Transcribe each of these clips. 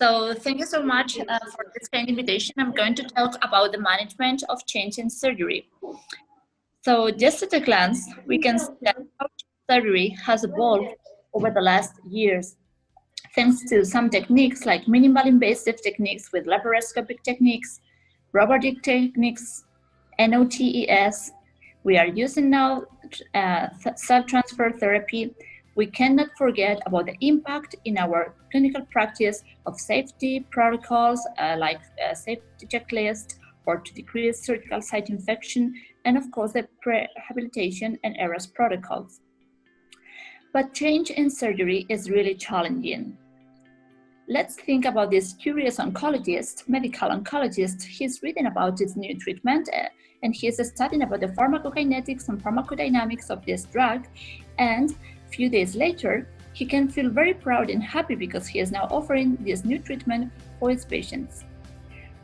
So thank you so much for this kind invitation. I'm going to talk about the management of change in surgery. So just at a glance, we can see that how surgery has evolved over the last years. Thanks to some techniques like minimal invasive techniques with laparoscopic techniques, robotic techniques, NOTES, we are using now cell transfer therapy. We cannot forget about the impact in our clinical practice of safety protocols like safety checklist or to decrease surgical site infection, and of course the rehabilitation and ERAS protocols. But change in surgery is really challenging. Let's think about this curious oncologist, medical oncologist. He's reading about this new treatment and he's studying about the pharmacokinetics and pharmacodynamics of this drug. And a few days later, he can feel very proud and happy because he is now offering this new treatment for his patients.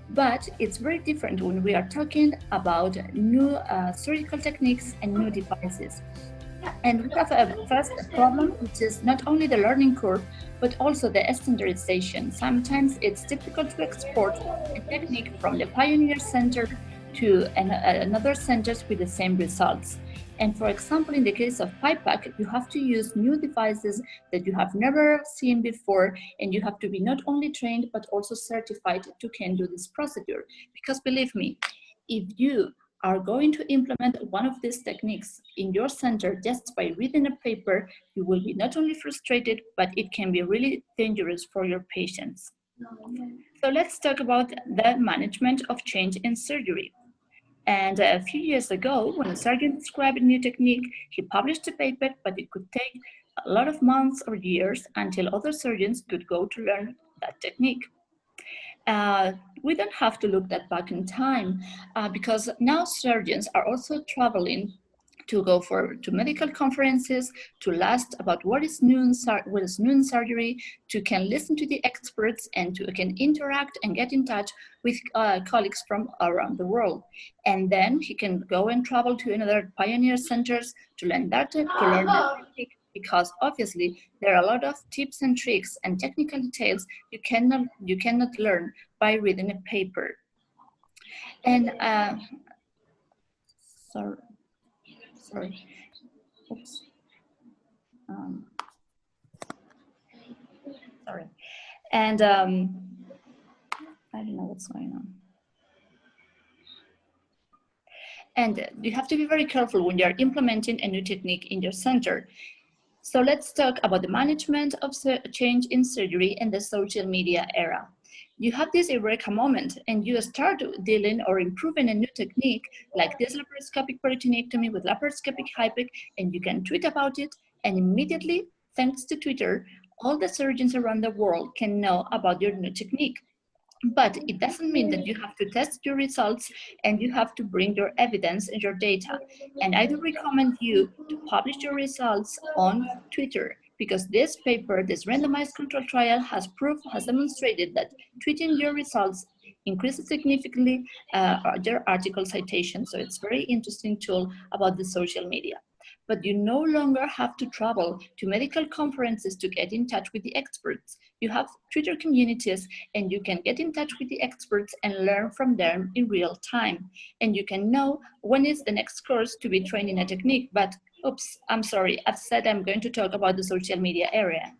But it's very different when we are talking about new surgical techniques and new devices. And we have a first problem, which is not only the learning curve, but also the standardization. Sometimes it's difficult to export a technique from the pioneer center to another centers with the same results. And for example, in the case of PIPAC, you have to use new devices that you have never seen before, and you have to be not only trained, but also certified to can do this procedure. Because believe me, if you are going to implement one of these techniques in your center just by reading a paper, you will be not only frustrated, but it can be really dangerous for your patients. So let's talk about the management of change in surgery. And a few years ago, when a surgeon described a new technique, he published a paper, but it could take a lot of months or years until other surgeons could go to learn that technique. We don't have to look that back in time because now surgeons are also traveling to go to medical conferences, to learn about what is new in surgery, to can listen to the experts and to can interact and get in touch with colleagues from around the world. And then he can go and travel to another pioneer centers to learn that technique, because obviously there are a lot of tips and tricks and technical details you cannot learn by reading a paper. And sorry. Oops. Sorry. And I don't know what's going on. And you have to be very careful when you're implementing a new technique in your center. So let's talk about the management of change in surgery in the social media era. You have this eureka moment and you start dealing or improving a new technique like this laparoscopic peritonectomy with laparoscopic HIPEC, and you can tweet about it, and immediately, thanks to Twitter, all the surgeons around the world can know about your new technique. But it doesn't mean that you have to test your results and you have to bring your evidence and your data. And I do recommend you to publish your results on Twitter, because this paper, this randomized control trial has demonstrated that tweeting your results increases significantly your article citation. So it's a very interesting tool about the social media. But you no longer have to travel to medical conferences to get in touch with the experts. You have Twitter communities and you can get in touch with the experts and learn from them in real time. And you can know when is the next course to be trained in a technique. But oops, I'm sorry, I've said I'm going to talk about the social media area.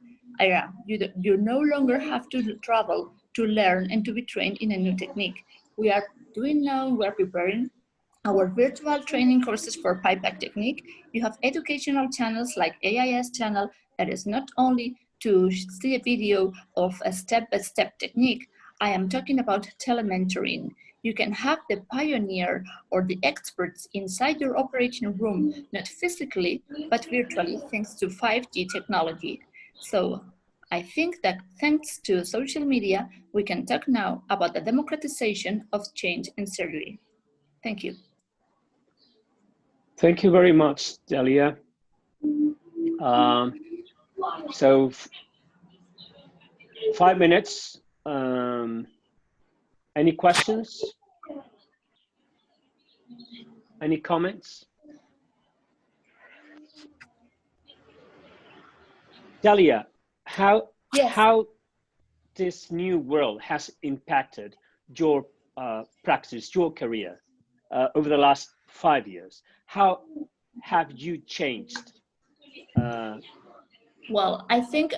You no longer have to travel to learn and to be trained in a new technique. We are doing now, we're preparing our virtual training courses for PIPAC technique. You have educational channels like AIS channel that is not only to see a video of a step-by-step technique. I am talking about telementoring. You can have the pioneer or the experts inside your operating room, not physically, but virtually, thanks to 5G technology. So I think that thanks to social media, we can talk now about the democratization of change in surgery. Thank you. Thank you very much, Delia. So 5 minutes. Any questions? Any comments? Delia, how this new world has impacted your practice, your career over the last 5 years? How have you changed? Well, I think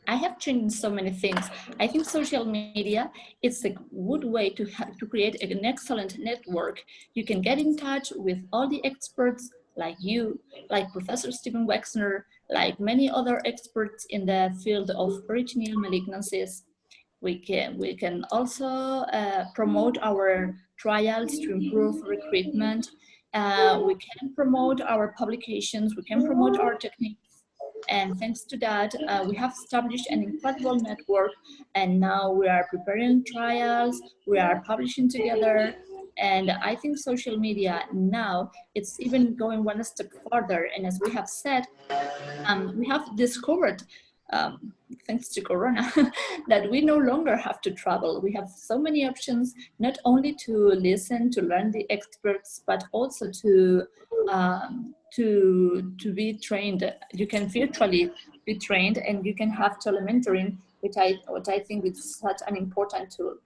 I have changed so many things. I think social media is a good way to create an excellent network. You can get in touch with all the experts like you, like Professor Stephen Wexner, like many other experts in the field of peritoneal malignancies. We can also promote our trials to improve recruitment. We can promote our publications. We can promote our techniques. And thanks to that, we have established an incredible network, and now we are preparing trials, we are publishing together, and I think social media now, it's even going one step further, and as we have said, we have discovered, thanks to Corona, that we no longer have to travel. We have so many options, not only to listen, to learn the experts, but also to be trained. You can virtually be trained, and you can have telementoring, which I think is such an important tool.